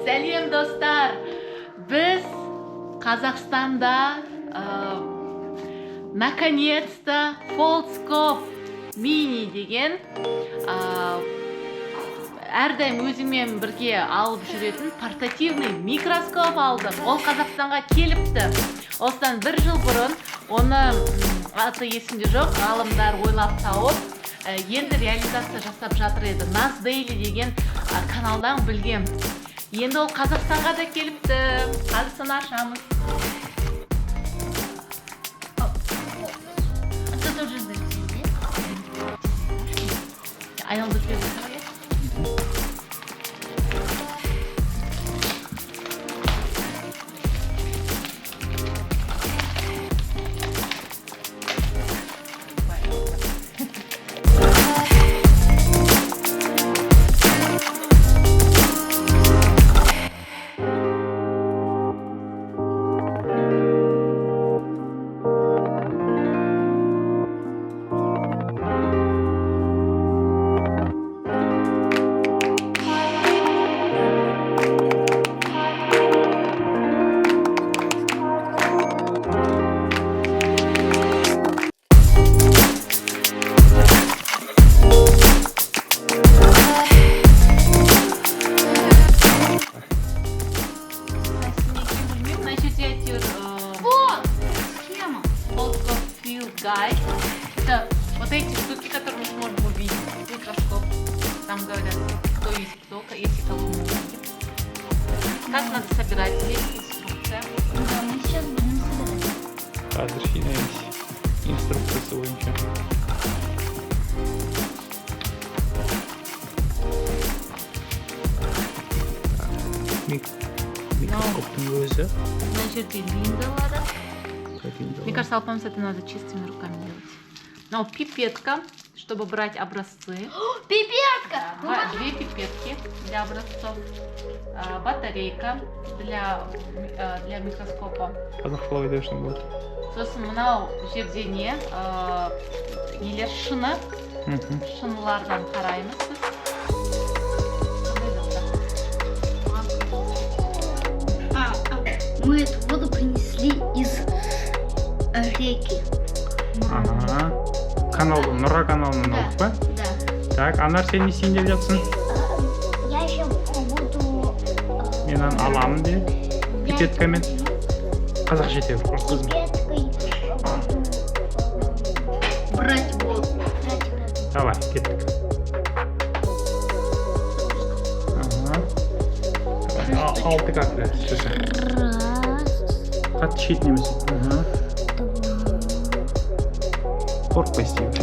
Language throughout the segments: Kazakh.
Сәлем достар. Біз Қазақстанда наконец-то Foldscope Mini деген әрдайым өзімен бірге алып жүретін портативный микроскоп алдық. Ол Қазақстанға келіпті. Осыдан 1 жыл бұрын оны аты есімде жоқ, ғалымдар ойлап тауып, енді реализация жасап жатыр еді. Nas Daily деген каналдан білгем. Енді ол Қазақстанға да келіпті. Қазір ашамыз. Это тоже здесь. Айналдырып беріңіз. Guide. Это вот эти штуки, которые мы сможем увидеть. Микроскоп. Там говорят, кто есть кто, если кого не видит. Как надо собирать здесь инструкция. Да, мы сейчас будем собирать. Разрешение инструкция бойынша. Микроскоптың өзі. На жерде линдалары. Мне кажется, алпамс это надо чистыми руками делать. Но пипетка, чтобы брать образцы. Пипетка! Да, 2 пипетки для образцов. Батарейка для микроскопа. Қазақшалай дешін болады. Сосын мынау жерде не? Нелер шыны. Шынылардан қараймыз біз. Мы эту воду принесли из реки. Ага. Каналдан, Нұра каналынан алдық па? Да. Так, Анар, сен не істейін деп жатсың? Я еще буду... Мен аламын де. Пипеткамен. Қазақ жете бір қызым. Пипеткой буду брать воду. Давай, кеттік. Ага. Алты как да? Қатты шетінеміз. Ага. Қорқпай істей бер.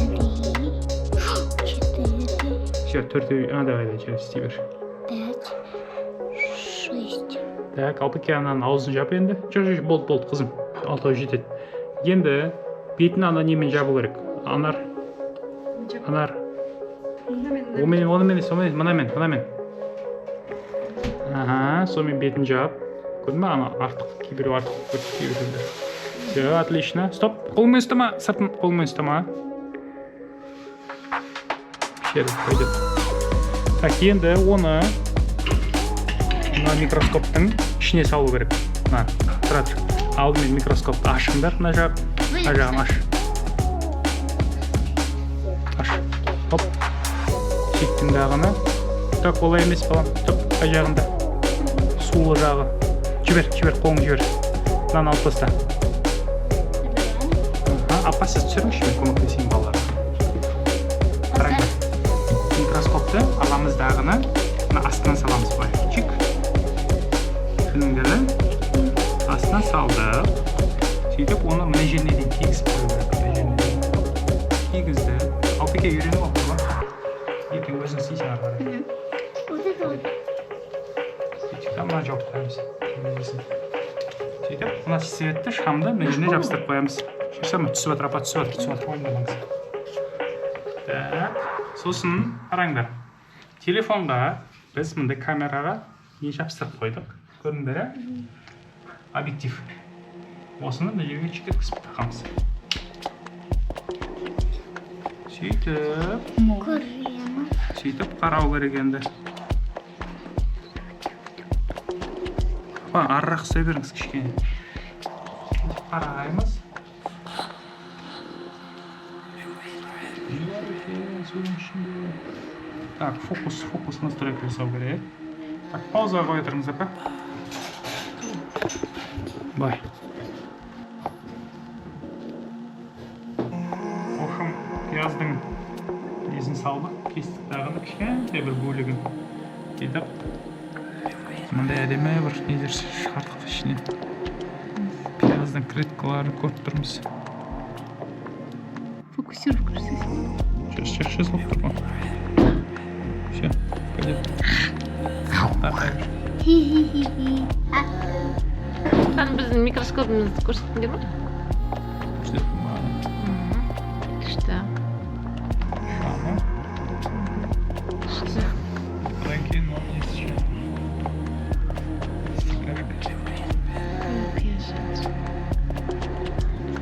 4, 4. Давай, через істей бер. 5, 6. Так, Алпеке ананың аузын жап енді. Жоқ, болды, қызым. 6 жетеді. Енді бетін ана немен жабу керек. Анар. Оныменен, мынамен. Ага, сонымен бетін жап. Көрдің ба, ана артық кейбіреу артық кейбіреулер. Все, отлично. Стоп, қолмен ұстама, сыртын қолмен ұстама. Пішеді, қойдет. Так, енді оны мына микроскоптың ішіне салу керек. Мына, тұра тұр. Алдымен микроскопты ашыңдар, мына жағын аш. Аш. Хоп. Шеттің дағыны. Так, олай емес балам. Стоп, қай жағында. Сулы жағы. Жібер, қолың жібер. Мынаны алып таста. Апа, сіз түсіріңізші, мен көмектесейін балаларға. Қараңдар. Микроскопты аламыз дағыны, мына астынан саламыз былай. Чик. Түніңдері астынан салдық. Сөйтіп, оны мына жеріне дейін кигізіп қою керек. Кигізді. Алпеке үйреніп алды ма? Ертең өзің істейсің ары қарай. Вот это вот. Сөйтіп, мына жауып қоямыз. Сөйтіп, мына светті шамды мына жеріне жабыстырып қоямыз. Шешірме, түсіп отыр, апа, түсіп отыр, ойындамаңыз. Так, сосын қараңдар. Телефонға біз мындай камераға не жабыстырып қойдық. Көрдіңдер, объектив. Осыны мына жерге жеткізіп тақамыз. Сөйтіп қарау керек енді. арырақ ұстай беріңіз кішкене. Қараймыз. Так, фокус настройка жасау керек. Так, паузаға қоя тұрыңыз, апа. Бай. В общем, пияздың несін салдық, кестік дағыны кішкентай бір бөлігін едіп. Мындай әдемі бір нелер шығардық ішінен. Пияздың креткаларын көріп тұрмыз. Фокусировка жасайсың. Сейчас алып тұр ғой. Все, пойдет. Хи-хи-хи-хи. Сен біздің микроскопымызды көрсеттіңдер ме?